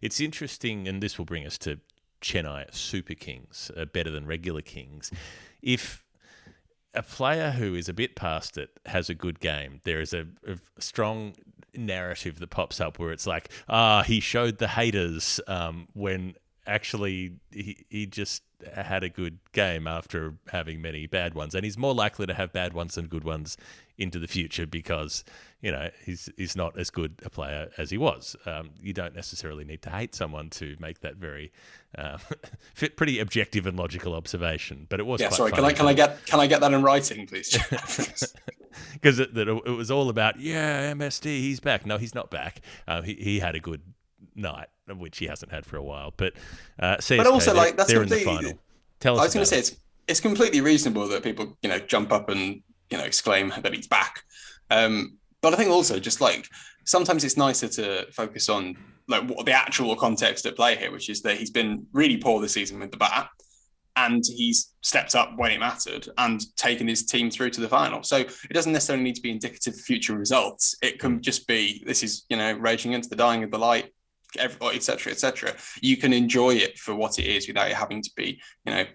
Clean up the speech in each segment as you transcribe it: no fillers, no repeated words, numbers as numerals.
It's interesting, and this will bring us to Chennai Super Kings, better than regular Kings. If a player who is a bit past it has a good game, there is a strong narrative that pops up where it's like, he showed the haters, when actually he just had a good game after having many bad ones. And he's more likely to have bad ones than good ones into the future because, he's not as good a player as he was. You don't necessarily need to hate someone to make that very pretty objective and logical observation. But it was quite sorry. funny. Can I get that in writing, please? Because it was all about, MSD, he's back. No, he's not back. He had a good night, which he hasn't had for a while. But CSK, but also, they're in the final. Tell us. I was going to say it's completely reasonable that people jump up and exclaim that he's back. But I think also just sometimes it's nicer to focus on what the actual context at play here, which is that he's been really poor this season with the bat, and he's stepped up when it mattered and taken his team through to the final. So it doesn't necessarily need to be indicative of future results. It can just be, this is, raging into the dying of the light, et cetera, et cetera. You can enjoy it for what it is without it having to be,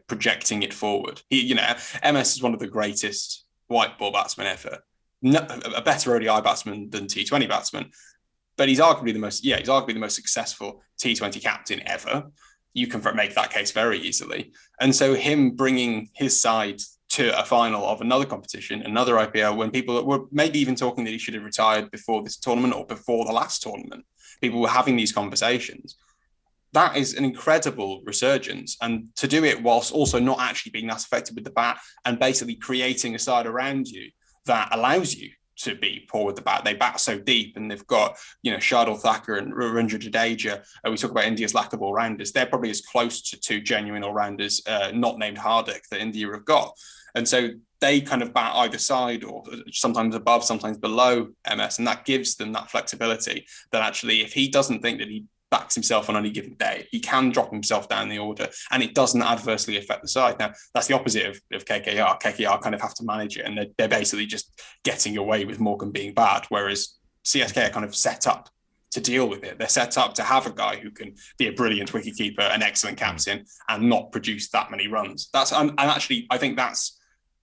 projecting it forward. MS is one of the greatest white ball batsmen ever. A better ODI batsman than T20 batsman, but he's arguably the most successful T20 captain ever. You can make that case very easily. And so him bringing his side to a final of another competition, another IPL, when people were maybe even talking that he should have retired before this tournament or before the last tournament, people were having these conversations. That is an incredible resurgence. And to do it whilst also not actually being that effective with the bat and basically creating a side around you that allows you to be poor with the bat. They bat so deep, and they've got, Shardul Thakur and Ravindra Jadeja. We talk about India's lack of all-rounders. They're probably as close to two genuine all-rounders, not named Hardik, that India have got. And so they kind of bat either side, or sometimes above, sometimes below MS, and that gives them that flexibility that actually, if he doesn't think that he backs himself on any given day, he can drop himself down the order and it doesn't adversely affect the side. Now, that's the opposite of KKR. KKR kind of have to manage it, and they're basically just getting away with Morgan being bad, whereas CSK are kind of set up to deal with it. They're set up to have a guy who can be a brilliant wicketkeeper, an excellent captain, and not produce that many runs. And actually, I think that's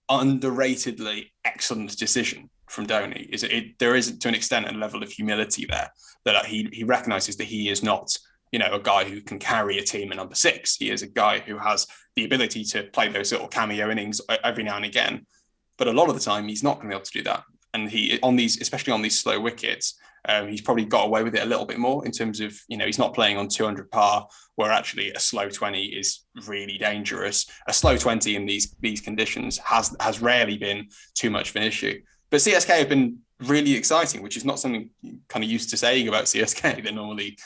underratedly excellent decision from Dhoni. There is, to an extent, a level of humility there, that he recognises that he is not, a guy who can carry a team at number 6. He is a guy who has the ability to play those little cameo innings every now and again, but a lot of the time he's not going to be able to do that. And especially on these slow wickets, he's probably got away with it a little bit more in terms of, he's not playing on 200 par, where actually a slow 20 is really dangerous. A slow 20 in these conditions has rarely been too much of an issue. But CSK have been really exciting, which is not something you're kind of used to saying about CSK. They're normally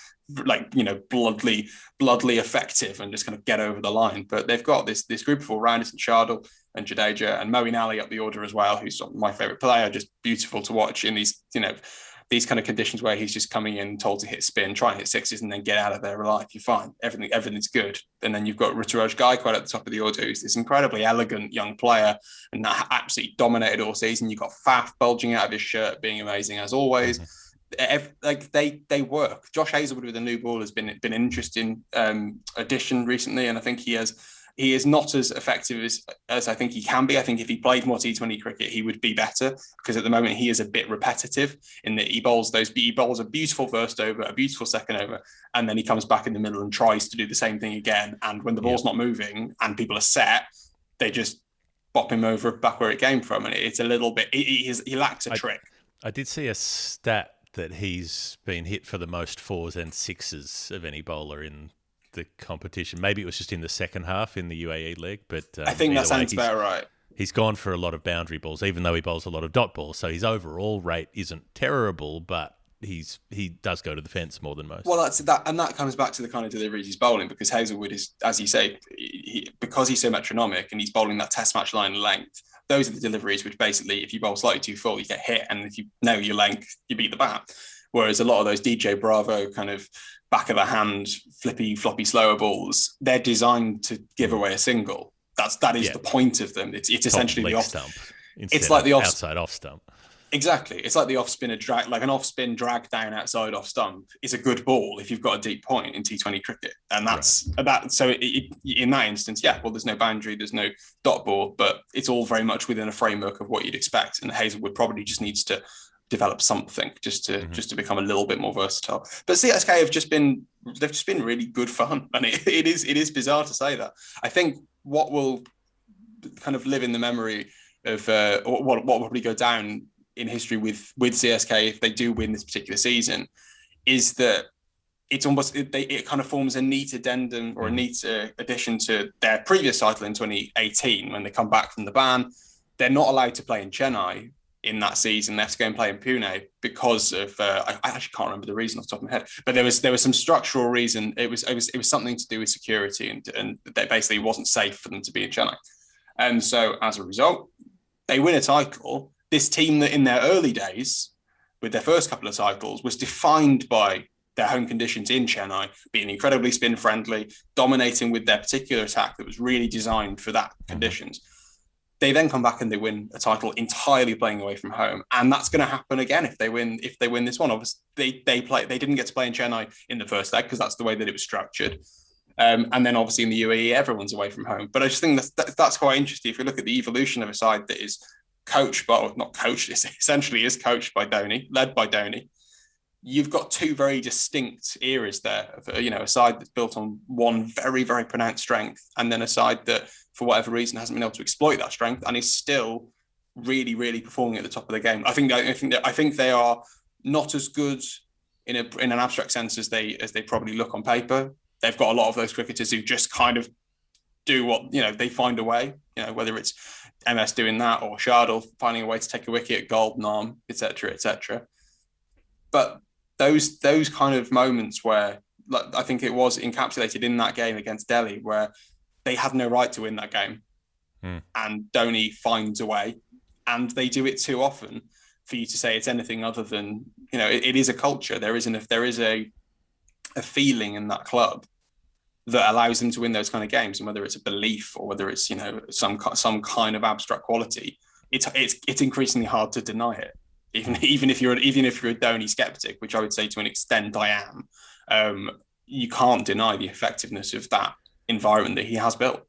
bloodily effective and just kind of get over the line. But they've got this group of all-rounders, and Shardul and Jadeja and Moeen Ali up the order as well, who's my favourite player, just beautiful to watch in these, these kind of conditions where he's just coming in told to hit spin, try and hit sixes, and then get out of there alive. You're fine. Everything's good. And then you've got Ruturaj Gaikwad at the top of the order, who's this incredibly elegant young player, and that absolutely dominated all season. You've got Faf bulging out of his shirt, being amazing as always. They work. Josh Hazlewood with the new ball has been an interesting addition recently, and I think he is not as effective as I think he can be. I think if he played more T20 cricket, he would be better, because at the moment he is a bit repetitive in that he bowls a beautiful first over, a beautiful second over, and then he comes back in the middle and tries to do the same thing again. And when the ball's not moving and people are set, they just bop him over back where it came from. And it's a little bit, he lacks a trick. I did see a stat that he's been hit for the most 4s and 6s of any bowler in the competition. Maybe it was just in the second half in the UAE league, but I think that sounds about right. He's gone for a lot of boundary balls, even though he bowls a lot of dot balls. So his overall rate isn't terrible, but he does go to the fence more than most. Well, that's that, and that comes back to the kind of deliveries he's bowling, because Hazlewood is, as you say, because he's so metronomic and he's bowling that test match line length. Those are the deliveries which basically, if you bowl slightly too full, you get hit, and if you know your length, you beat the bat. Whereas a lot of those DJ Bravo kind of back of the hand, flippy, floppy, slower balls, they're designed to give away a single. That is the point of them. It's essentially the off stump. It's like the outside off stump. Exactly. It's like the off spinner drag, like an off spin drag down outside off stump is a good ball if you've got a deep point in T20 cricket. And that's that. So in that instance, yeah, well, there's no boundary, there's no dot ball, but it's all very much within a framework of what you'd expect. And Hazelwood probably just needs to develop something just to become a little bit more versatile. But CSK have just been really good fun. And it is bizarre to say that. I think what will kind of live in the memory of what will probably go down in history with CSK if they do win this particular season is that it's almost it kind of forms a neat addendum or a neat addition to their previous title in 2018 when they come back from the ban. They're not allowed to play in Chennai in that season. They have to go and play in Pune because of I actually can't remember the reason off the top of my head, but there was some structural reason. It was something to do with security and that basically it wasn't safe for them to be in Chennai. And so as a result, they win a title. This team that in their early days, with their first couple of titles, was defined by their home conditions in Chennai, being incredibly spin friendly, dominating with their particular attack that was really designed for that conditions. They then come back and they win a title entirely playing away from home, and that's going to happen again if they win this one. Obviously, they didn't get to play in Chennai in the first leg because that's the way that it was structured. And then obviously in the UAE, everyone's away from home. But I just think that's quite interesting. If you look at the evolution of a side that is coached by, or not coached, it essentially is coached by Dhoni, led by Dhoni. You've got two very distinct eras there of, a side that's built on one very, very pronounced strength, and then a side that, for whatever reason, hasn't been able to exploit that strength and is still really, really performing at the top of the game. I think they are not as good in an abstract sense as they probably look on paper. They've got a lot of those cricketers who just kind of do what, they find a way, whether it's MS doing that or Shardul finding a way to take a wicket, Golden Arm, etc., etc. But those kind of moments where, like, I think it was encapsulated in that game against Delhi, where they had no right to win that game, and Dhoni finds a way, and they do it too often for you to say it's anything other than, it is a culture. There is a feeling in that club that allows them to win those kind of games, and whether it's a belief or whether it's some kind of abstract quality, it's increasingly hard to deny it. Even if you're a Dhoni skeptic, which I would say to an extent I am, you can't deny the effectiveness of that environment that he has built.